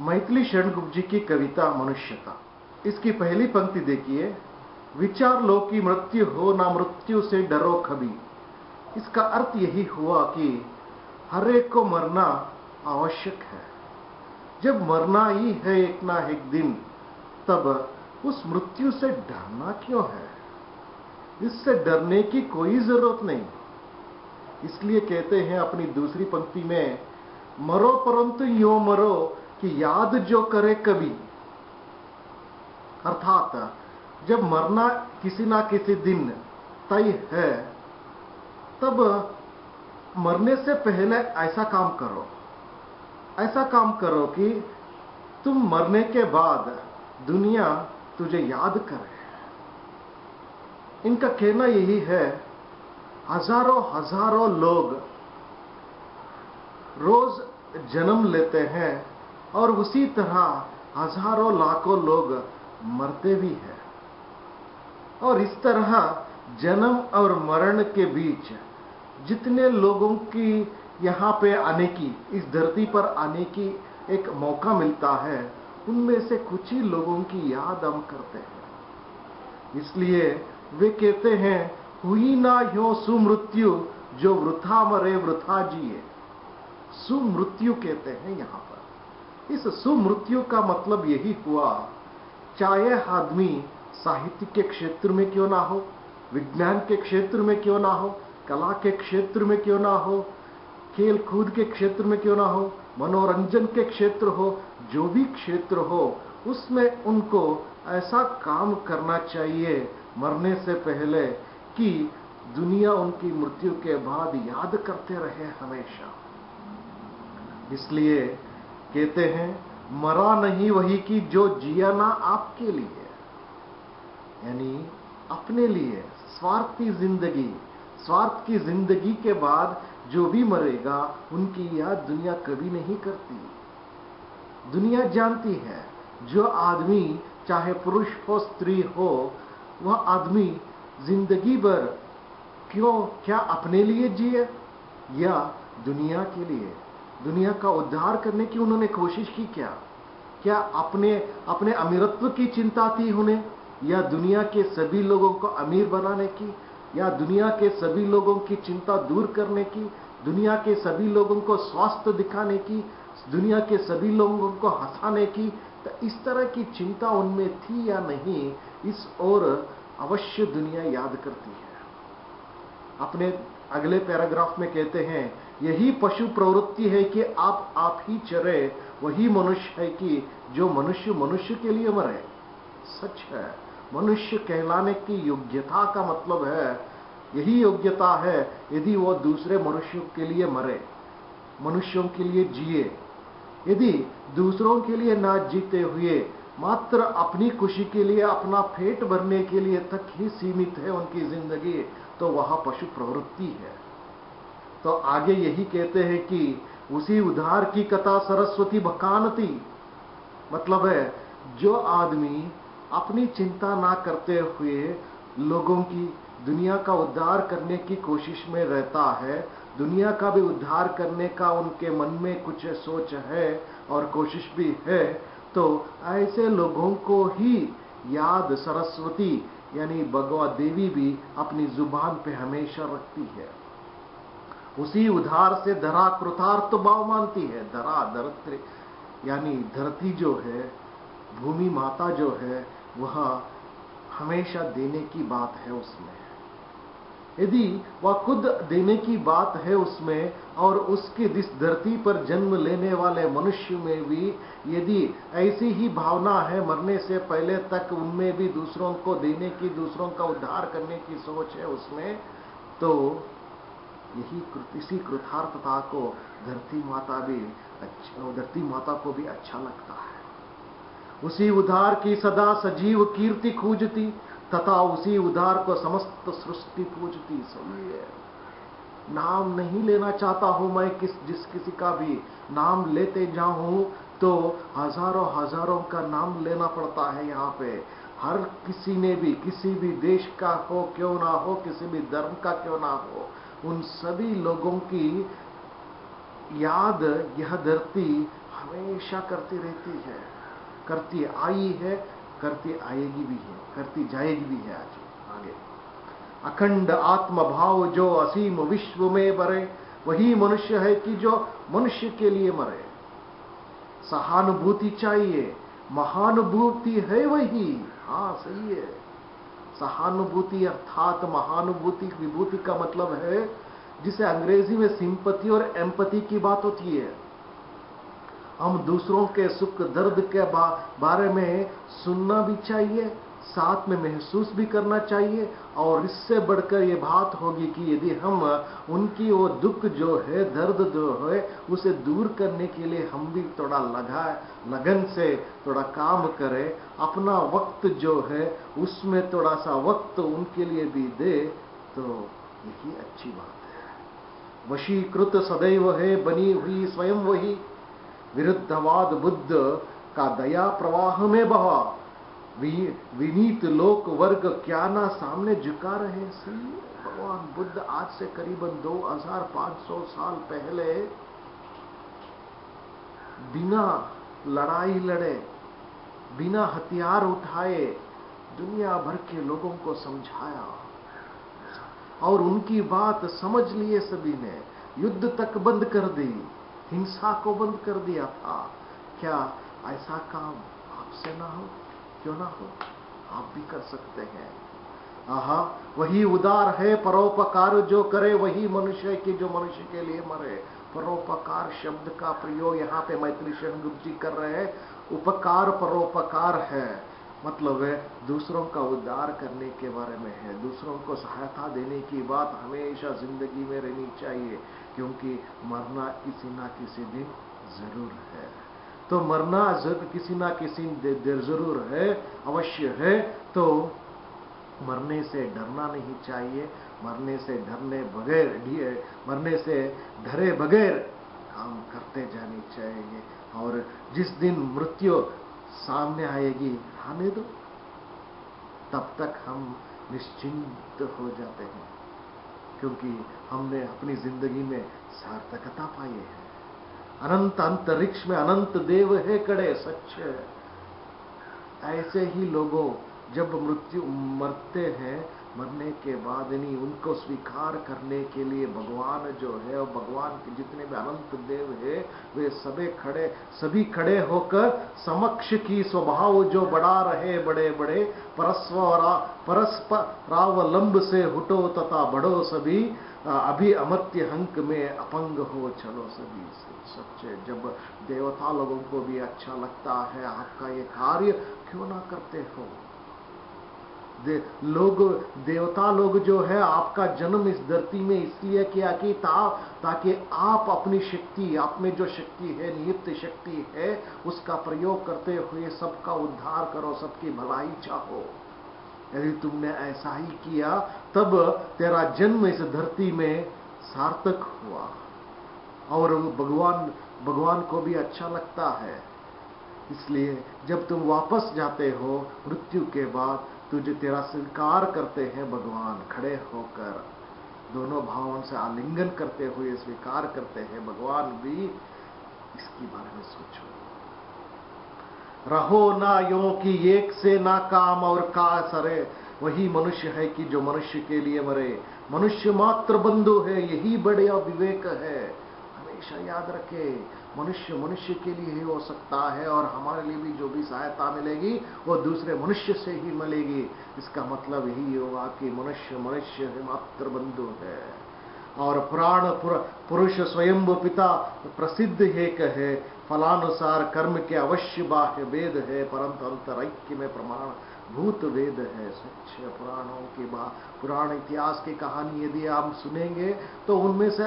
मैथिली शरणगुप्त जी की कविता मनुष्यता। इसकी पहली पंक्ति देखिए, विचार लो कि मृत्यु हो ना मृत्यु से डरो कभी। इसका अर्थ यही हुआ कि हर एक को मरना आवश्यक है। जब मरना ही है एक ना एक दिन, तब उस मृत्यु से डरना क्यों है? इससे डरने की कोई जरूरत नहीं। इसलिए कहते हैं अपनी दूसरी पंक्ति में, मरो परंतु यूं मरो कि याद जो करे कभी। अर्थात जब मरना किसी ना किसी दिन तय है, तब मरने से पहले ऐसा काम करो कि तुम मरने के बाद दुनिया तुझे याद करे। इनका कहना यही है, हजारों लोग रोज जन्म लेते हैं और उसी तरह हजारों लाखों लोग मरते भी हैं। और इस तरह जन्म और मरण के बीच जितने लोगों की यहां पे आने की, इस धरती पर आने की एक मौका मिलता है, उनमें से कुछ ही लोगों की याद हम करते हैं। इसलिए वे कहते हैं, हुई ना ह्यो सुमृत्यु, जो वृथा मरे वृथा जिए। सुमृत्यु कहते हैं यहां पर। इस सुमृत्यु का मतलब यही हुआ, चाहे आदमी साहित्य के क्षेत्र में क्यों ना हो, विज्ञान के क्षेत्र में क्यों ना हो, कला के क्षेत्र में क्यों ना हो, खेल कूद के क्षेत्र में क्यों ना हो, मनोरंजन के क्षेत्र हो, जो भी क्षेत्र हो, उसमें उनको ऐसा काम करना चाहिए मरने से पहले कि दुनिया उनकी मृत्यु के बाद याद करते रहे हमेशा। इसलिए कहते हैं, मरा नहीं वही कि जो जिया ना आपके लिए, यानी अपने लिए। स्वार्थ की जिंदगी के बाद जो भी मरेगा, उनकी याद दुनिया कभी नहीं करती। दुनिया जानती है, जो आदमी चाहे पुरुष हो स्त्री हो, वह आदमी जिंदगी भर क्या अपने लिए जिए या दुनिया के लिए? दुनिया का उद्धार करने की उन्होंने कोशिश की क्या अपने अमीरत्व की चिंता थी उन्हें, या दुनिया के सभी लोगों को अमीर बनाने की, या दुनिया के सभी लोगों की चिंता दूर करने की, दुनिया के सभी लोगों को स्वास्थ्य दिखाने की, दुनिया के सभी लोगों को हंसाने की? तो इस तरह की चिंता उनमें थी या नहीं, इस ओर अवश्य दुनिया याद करती है। अपने अगले पैराग्राफ में कहते हैं, यही पशु प्रवृत्ति है कि आप ही चरे, वही मनुष्य है कि जो मनुष्य के लिए मरे। सच है, मनुष्य कहलाने की योग्यता का मतलब है, यही योग्यता है, यदि वो दूसरे मनुष्यों के लिए मरे, मनुष्यों के लिए जिए। यदि दूसरों के लिए ना जीते हुए मात्र अपनी खुशी के लिए, अपना पेट भरने के लिए तक ही सीमित है उनकी जिंदगी, तो वह पशु प्रवृत्ति है। तो आगे यही कहते हैं कि उसी उद्धार की कथा सरस्वती बकानती। मतलब है, जो आदमी अपनी चिंता ना करते हुए लोगों की, दुनिया का उद्धार करने की कोशिश में रहता है, दुनिया का भी उद्धार करने का उनके मन में कुछ सोच है और कोशिश भी है, तो ऐसे लोगों को ही याद सरस्वती यानी भगवत देवी भी अपनी जुबान पे हमेशा रखती है। उसी उद्धार से धरा कृतार्थ भाव मानती है। धरत्री यानी धरती जो है, भूमि माता जो है, वह हमेशा देने की बात है उसमें। यदि वह खुद देने की बात है उसमें, और उसके इस धरती पर जन्म लेने वाले मनुष्य में भी यदि ऐसी ही भावना है, मरने से पहले तक उनमें भी दूसरों को देने की, दूसरों का उद्धार करने की सोच है उसमें, तो इसी कृतार्थता को धरती माता को भी अच्छा लगता है। उसी उद्धार की सदा सजीव कीर्ति खूजती, तथा उसी उद्धार को समस्त सृष्टि पूजती। सुनिए, नाम नहीं लेना चाहता हूं मैं, जिस किसी का भी नाम लेते जाऊं तो हजारों का नाम लेना पड़ता है। यहाँ पे हर किसी ने भी, किसी भी देश का हो क्यों ना हो, किसी भी धर्म का क्यों ना हो, उन सभी लोगों की याद यह धरती हमेशा करती रहती है, करती आई है, करती आएगी भी है, करती जाएगी भी है। आगे अखंड आत्म भाव जो असीम विश्व में बरे, वही मनुष्य है कि जो मनुष्य के लिए मरे। सहानुभूति चाहिए, महानुभूति है वही। हाँ सही है। सहानुभूति अर्थात महानुभूति, विभूति का मतलब है जिसे अंग्रेजी में सिंपैथी और एम्पैथी की बात होती है। हम दूसरों के सुख दर्द के बारे में सुनना भी चाहिए, साथ में महसूस भी करना चाहिए, और इससे बढ़कर ये बात होगी कि यदि हम उनकी वो दुख जो है, दर्द जो है, उसे दूर करने के लिए हम भी थोड़ा लगन से थोड़ा काम करें, अपना वक्त जो है उसमें थोड़ा सा वक्त उनके लिए भी दे, तो यही अच्छी बात है। वशीकृत सदैव है बनी हुई स्वयं वही, विरुद्धवाद बुद्ध का दया प्रवाह में बहा, विनीत लोक वर्ग क्या ना सामने झुका रहे। सही, भगवान बुद्ध आज से करीबन 2500 साल पहले बिना लड़ाई लड़े, बिना हथियार उठाए दुनिया भर के लोगों को समझाया, और उनकी बात समझ लिए सभी ने। युद्ध तक बंद कर दी, हिंसा को बंद कर दिया था। क्या ऐसा काम आपसे ना हो? क्यों ना हो, आप भी कर सकते हैं। आहा, वही उदार है परोपकार जो करे, वही मनुष्य है कि जो मनुष्य के लिए मरे। परोपकार शब्द का प्रयोग यहाँ पे मैत्री शरण गुप्त जी कर रहे हैं। उपकार परोपकार है, मतलब है दूसरों का उद्धार करने के बारे में है। दूसरों को सहायता देने की बात हमेशा जिंदगी में रहनी चाहिए, क्योंकि मरना किसी ना किसी दिन जरूर है। तो मरना किसी ना किसी देर जरूर है, अवश्य है। तो मरने से डरना नहीं चाहिए, मरने से डरे बगैर काम करते जाने चाहिए। और जिस दिन मृत्यु सामने आएगी, आने दो, तब तक हम निश्चिंत हो जाते हैं, क्योंकि हमने अपनी जिंदगी में सार्थकता पाई है। अनंत अंतरिक्ष में अनंत देव है कड़े, सच है। ऐसे ही लोगों जब मरते हैं, मरने के बाद नहीं उनको स्वीकार करने के लिए भगवान जो है, और भगवान के जितने भी अनंत देव है, वे सभी खड़े होकर समक्ष की स्वभाव जो बढ़ा रहे बड़े बड़े, परस्परावलंब से हटो तथा बढ़ो सभी, अभी अमर्त्य हंक में अपंग हो चलो सभी। सच्चे, जब देवता लोगों को भी अच्छा लगता है आपका ये कार्य, क्यों ना करते हो? देवता लोग जो है आपका जन्म इस धरती में इसलिए किया कि ताकि आप अपनी शक्ति, आप में जो शक्ति है, नियुक्त शक्ति है, उसका प्रयोग करते हुए सबका उद्धार करो, सबकी भलाई चाहो। यदि तुमने ऐसा ही किया, तब तेरा जन्म इस धरती में सार्थक हुआ, और भगवान को भी अच्छा लगता है। इसलिए जब तुम वापस जाते हो मृत्यु के बाद, तुझे तेरा स्वीकार करते हैं भगवान, खड़े होकर दोनों भावों से आलिंगन करते हुए स्वीकार करते हैं भगवान भी। इसके बारे में सोचो। रहो ना यो कि एक से ना काम और का सरे, वही मनुष्य है कि जो मनुष्य के लिए मरे। मनुष्य मात्र बंधु है, यही बड़े विवेक है। हमेशा याद रखे, मनुष्य के लिए ही हो सकता है, और हमारे लिए भी जो भी सहायता मिलेगी वो दूसरे मनुष्य से ही मिलेगी। इसका मतलब यही होगा कि मनुष्य मात्र बंधु है। और पुराण पुरुष स्वयं पिता प्रसिद्ध एक है, फलानुसार कर्म के अवश्य बाह्य वेद है, परंतु अंतरैक्य में प्रमाण भूत वेद है। सच पुराणों की पुराण इतिहास की कहानी यदि आप सुनेंगे तो उनमें से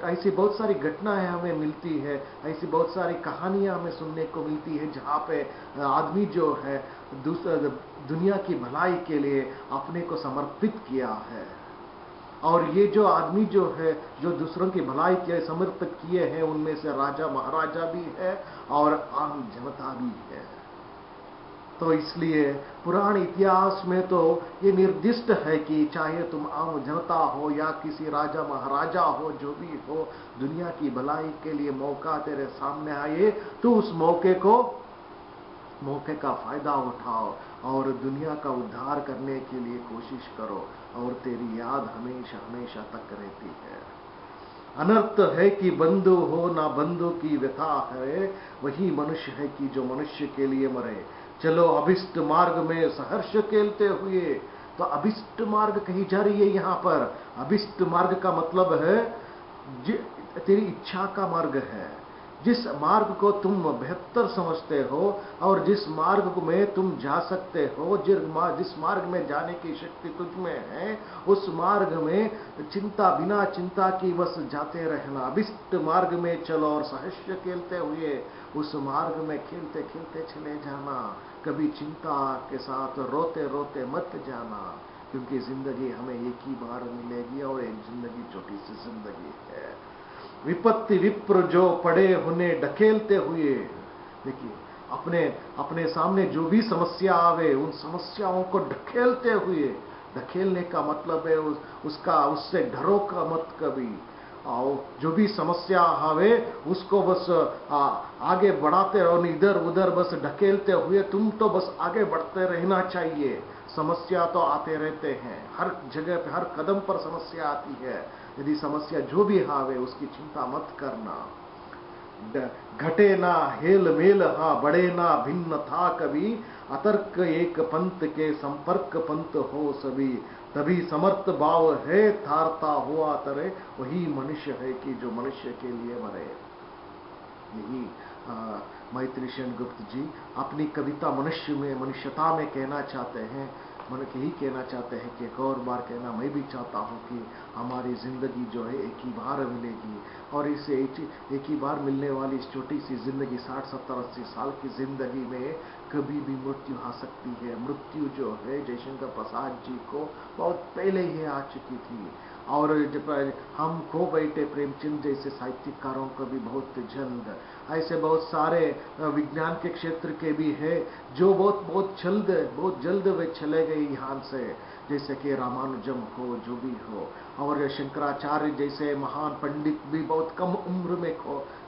ऐसी बहुत सारी घटनाएं हमें मिलती है, ऐसी बहुत सारी कहानियां हमें सुनने को मिलती है, जहां पे आदमी जो है दुनिया की भलाई के लिए अपने को समर्पित किया है। और ये जो आदमी जो है, जो दूसरों की भलाई के समर्पित किए हैं, उनमें से राजा महाराजा भी है और आम जनता भी है। तो इसलिए पुराण इतिहास में तो ये निर्दिष्ट है कि चाहे तुम आम जनता हो या किसी राजा महाराजा हो, जो भी हो, दुनिया की भलाई के लिए मौका तेरे सामने आए तो उस मौके का फायदा उठाओ और दुनिया का उद्धार करने के लिए कोशिश करो, और तेरी याद हमेशा हमेशा तक रहती है। अनर्थ है कि बंधु हो ना बंधु की व्यथा है, वही मनुष्य है कि जो मनुष्य के लिए मरे। चलो अभिष्ट मार्ग में सहर्ष खेलते हुए। तो अभिष्ट मार्ग कही जा रही है यहां पर। अभिष्ट मार्ग का मतलब है तेरी इच्छा का मार्ग है, जिस मार्ग को तुम बेहतर समझते हो और जिस मार्ग में तुम जा सकते हो, जिस मार्ग में जाने की शक्ति तुझ में है, उस मार्ग में चिंता बिना चिंता की बस जाते रहना। अभिष्ट मार्ग में चलो और सहस्य खेलते हुए उस मार्ग में खेलते खेलते चले जाना। कभी चिंता के साथ रोते रोते मत जाना, क्योंकि जिंदगी हमें एक ही बार मिलेगी और एक जिंदगी छोटी सी जिंदगी है। विपत्ति विप्र जो पड़े उन्हें ढकेलते हुए। देखिए, अपने सामने जो भी समस्या आवे उन समस्याओं को ढकेलते हुए। ढकेलने का मतलब है उससे डरो का मत कभी। और जो भी समस्या आवे उसको बस आगे बढ़ाते रहो, इधर उधर बस ढकेलते हुए तुम तो बस आगे बढ़ते रहना चाहिए। समस्या तो आते रहते हैं, हर जगह पे हर कदम पर समस्या आती है। यदि समस्या जो भी आवे उसकी चिंता मत करना। घटे ना हेल मेल हा बढ़े ना भिन्न था कभी, अतर्क एक पंथ के संपर्क पंथ हो सभी। तभी समर्थ भाव है थारता हुआ तरे, वही मनुष्य है कि जो मनुष्य के लिए मरे। यही मैत्री सेन गुप्त जी अपनी कविता मनुष्य में मनुष्यता में कहना चाहते हैं। मन यही कहना चाहते हैं कि एक और बार कहना मैं भी चाहता हूं कि हमारी जिंदगी जो है एक ही बार मिलेगी, और इसे एक ही बार मिलने वाली इस छोटी सी जिंदगी 60, 70, 80 साल की जिंदगी में कभी भी मृत्यु आ सकती है। मृत्यु जो है जयशंकर प्रसाद जी को बहुत पहले ही आ चुकी थी, और जब हम खो बैठे प्रेमचंद जैसे साहित्यकारों को भी बहुत जल्द, ऐसे बहुत सारे विज्ञान के क्षेत्र के भी है जो बहुत जल्द वे चले गए यहाँ से, जैसे कि रामानुजम हो, जो भी हो, और शंकराचार्य जैसे महान पंडित भी बहुत कम उम्र में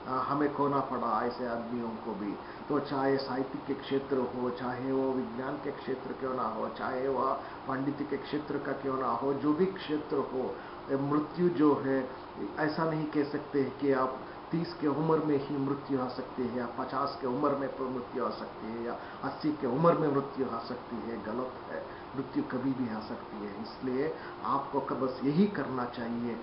हमें खोना पड़ा, ऐसे आदमियों को भी। तो चाहे साहित्य के क्षेत्र हो, चाहे वो विज्ञान के क्षेत्र क्यों ना हो, चाहे वह पांडित्य के क्षेत्र का क्यों ना हो, जो भी क्षेत्र हो, मृत्यु जो है ऐसा नहीं कह सकते कि आप 30 के उम्र में ही मृत्यु आ सकती है, या 50 के उम्र में मृत्यु आ सकती है, या 80 के उम्र में मृत्यु आ सकती है। गलत है, मृत्यु कभी भी आ सकती है। इसलिए आपको बस यही करना चाहिए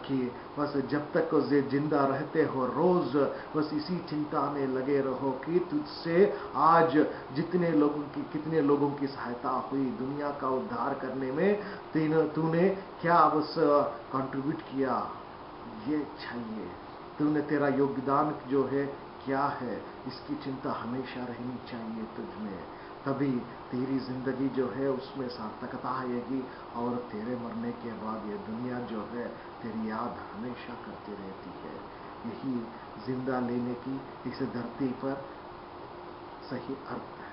कि बस जब तक जिंदा रहते हो रोज बस इसी चिंता में लगे रहो कि तुझसे आज कितने लोगों की सहायता हुई, दुनिया का उद्धार करने में तूने क्या बस कंट्रीब्यूट किया, ये चाहिए। तूने तेरा योगदान जो है क्या है, इसकी चिंता हमेशा रहनी चाहिए तुझ में। तभी तेरी जिंदगी जो है उसमें सार्थकता आएगी, और तेरे मरने के बाद ये दुनिया जो है तेरी याद हमेशा करती रहती है। यही जिंदा लेने की इस धरती पर सही अर्थ है।